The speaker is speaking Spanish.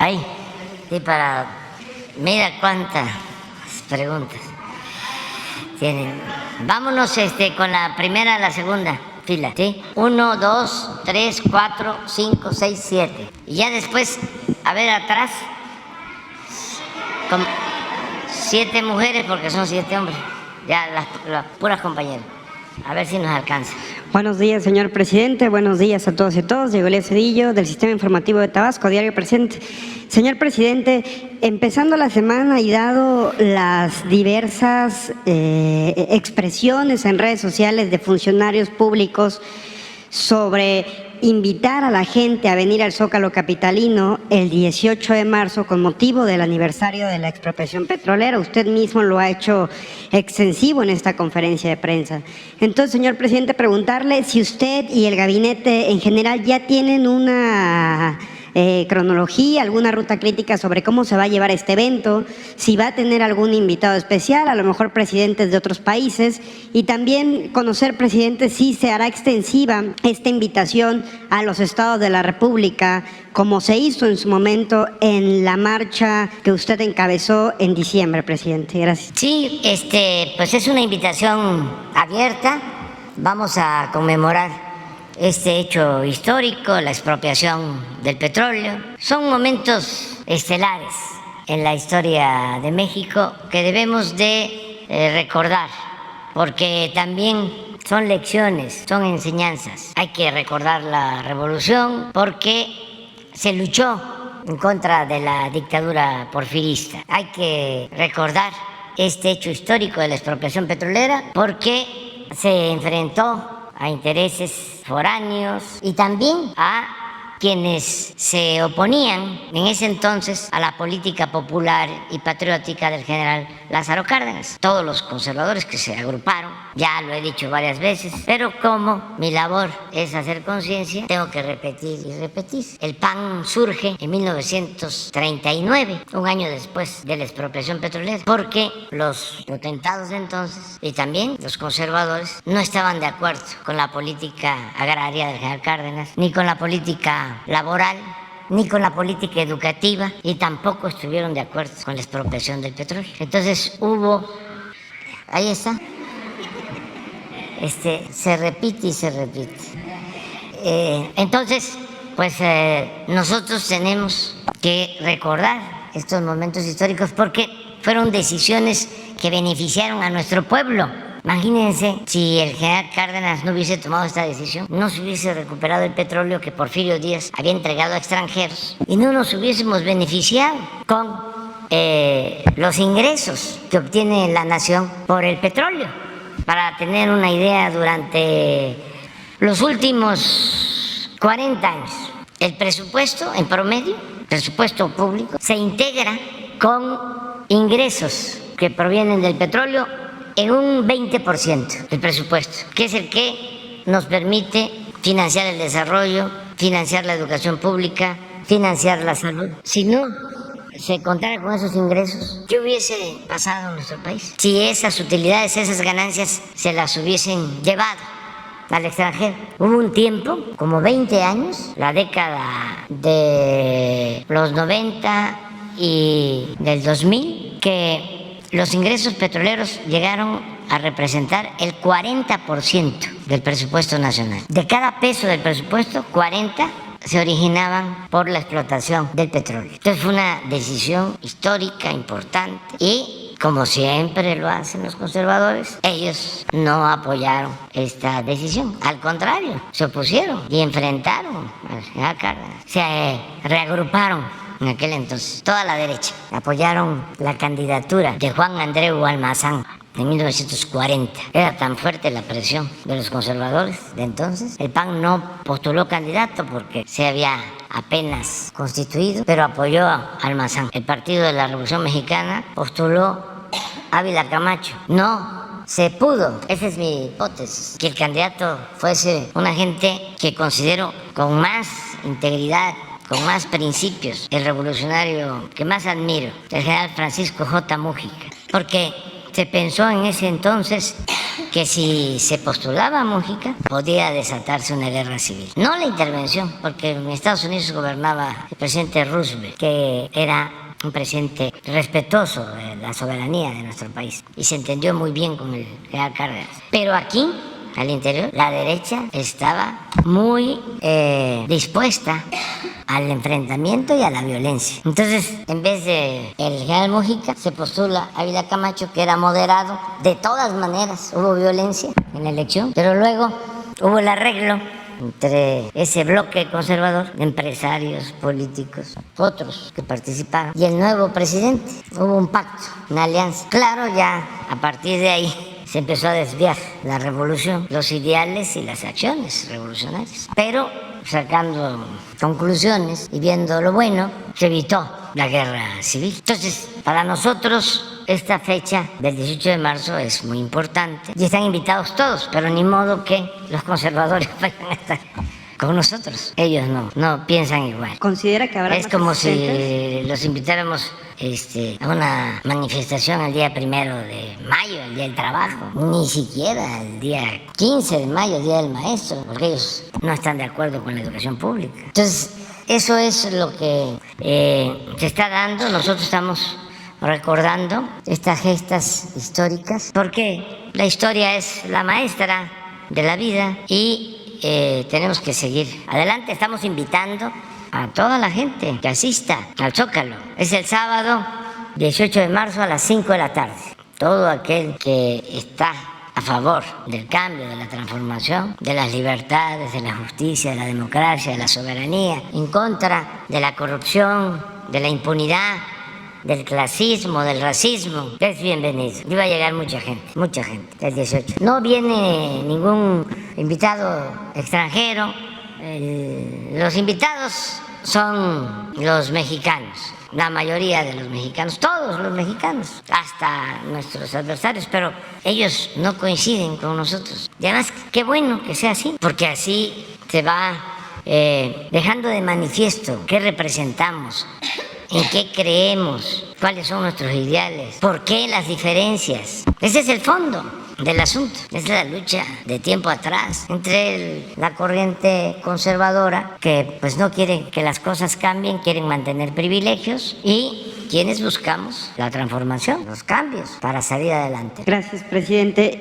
Ahí, y para... Mira cuántas preguntas tienen. Vámonos con la primera a la segunda fila, ¿sí? 1, 2, 3, 4, 5, 6, 7. Y ya después, a ver atrás, con 7 mujeres porque son 7 hombres. Ya las puras compañeras. A ver si nos alcanza. Buenos días, señor presidente. Buenos días a todos y a todas. Diego Elías Cedillo, del Sistema Informativo de Tabasco, Diario Presente. Señor presidente, empezando la semana y dado las diversas expresiones en redes sociales de funcionarios públicos sobre invitar a la gente a venir al Zócalo capitalino el 18 de marzo con motivo del aniversario de la expropiación petrolera. Usted mismo lo ha hecho extensivo en esta conferencia de prensa. Entonces, señor presidente, preguntarle si usted y el gabinete en general ya tienen una cronología, alguna ruta crítica sobre cómo se va a llevar este evento, si va a tener algún invitado especial, a lo mejor presidentes de otros países, y también conocer, presidente, si se hará extensiva esta invitación a los estados de la República, como se hizo en su momento en la marcha que usted encabezó en diciembre, presidente. Gracias. Sí, pues es una invitación abierta. Vamos a conmemorar este hecho histórico, la expropiación del petróleo. Son momentos estelares en la historia de México que debemos de recordar, porque también son lecciones, son enseñanzas. Hay que recordar la revolución porque se luchó en contra de la dictadura porfirista. Hay que recordar este hecho histórico de la expropiación petrolera porque se enfrentó a intereses foráneos y también a quienes se oponían en ese entonces a la política popular y patriótica del general Lázaro Cárdenas. Todos los conservadores que se agruparon, ya lo he dicho varias veces, pero como mi labor es hacer conciencia, tengo que repetir y repetir. El PAN surge en 1939, un año después de la expropiación petrolera, porque los potentados de entonces y también los conservadores no estaban de acuerdo con la política agraria del general Cárdenas, ni con la política laboral, ni con la política educativa, y tampoco estuvieron de acuerdo con la expropiación del petróleo. Entonces hubo, ahí está, se repite y se repite. Entonces, pues nosotros tenemos que recordar estos momentos históricos porque fueron decisiones que beneficiaron a nuestro pueblo. Imagínense si el general Cárdenas no hubiese tomado esta decisión, no se hubiese recuperado el petróleo que Porfirio Díaz había entregado a extranjeros y no nos hubiésemos beneficiado con los ingresos que obtiene la nación por el petróleo. Para tener una idea, durante los últimos 40 años, el presupuesto en promedio, presupuesto público, se integra con ingresos que provienen del petróleo en un 20% del presupuesto, que es el que nos permite financiar el desarrollo, financiar la educación pública, financiar la salud. Si no se contara con esos ingresos, ¿qué hubiese pasado en nuestro país? Si esas utilidades, esas ganancias se las hubiesen llevado al extranjero. Hubo un tiempo, como 20 años, la década de los 90 y del 2000, que los ingresos petroleros llegaron a representar el 40% del presupuesto nacional. De cada peso del presupuesto, 40 se originaban por la explotación del petróleo. Entonces fue una decisión histórica, importante, y como siempre lo hacen los conservadores, ellos no apoyaron esta decisión. Al contrario, se opusieron y enfrentaron al general Cárdenas. Se reagruparon en aquel entonces, toda la derecha, apoyaron la candidatura de Juan Andreu Almazán en 1940. Era tan fuerte la presión de los conservadores de entonces. El PAN no postuló candidato porque se había apenas constituido, pero apoyó a Almazán. El Partido de la Revolución Mexicana postuló a Ávila Camacho. No se pudo, esa es mi hipótesis, que el candidato fuese una gente que considero con más integridad, con más principios, el revolucionario que más admiro, el general Francisco J. Múgica, porque se pensó en ese entonces que si se postulaba Mújica podía desatarse una guerra civil. No la intervención, porque en Estados Unidos gobernaba el presidente Roosevelt, que era un presidente respetuoso de la soberanía de nuestro país y se entendió muy bien con el general Cárdenas. Pero aquí, al interior, la derecha estaba muy dispuesta al enfrentamiento y a la violencia. Entonces, en vez de el general Mújica, se postula Ávila Camacho, que era moderado. De todas maneras, hubo violencia en la elección, pero luego hubo el arreglo entre ese bloque conservador, empresarios, políticos, otros que participaron, y el nuevo presidente. Hubo un pacto, una alianza. Claro, ya a partir de ahí se empezó a desviar la revolución, los ideales y las acciones revolucionarias. Pero sacando conclusiones y viendo lo bueno, se evitó la guerra civil. Entonces, para nosotros esta fecha del 18 de marzo es muy importante y están invitados todos, pero ni modo que los conservadores vayan a estar con nosotros. Ellos no piensan igual. ¿Considera que habrá Es más como asistentes? si los invitáramos a una manifestación el día 1 de mayo, el día del trabajo, ni siquiera el día 15 de mayo, el día del maestro, porque ellos no están de acuerdo con la educación pública. Entonces, eso es lo que se está dando. Nosotros estamos recordando estas gestas históricas, porque la historia es la maestra de la vida y tenemos que seguir adelante. Estamos invitando a toda la gente que asista al Zócalo. Es el sábado 18 de marzo a las 5 de la tarde. Todo aquel que está a favor del cambio, de la transformación, de las libertades, de la justicia, de la democracia, de la soberanía, en contra de la corrupción, de la impunidad, del clasismo, del racismo, es bienvenido. Y va a llegar mucha gente, el 18. No viene ningún invitado extranjero. Los invitados son los mexicanos, la mayoría de los mexicanos, todos los mexicanos, hasta nuestros adversarios, pero ellos no coinciden con nosotros. Y además, qué bueno que sea así, porque así se va dejando de manifiesto qué representamos, en qué creemos, cuáles son nuestros ideales, por qué las diferencias. Ese es el fondo del asunto. Es la lucha de tiempo atrás entre la corriente conservadora, que pues no quiere que las cosas cambien, quieren mantener privilegios, y quienes buscamos la transformación, los cambios para salir adelante. Gracias, presidente.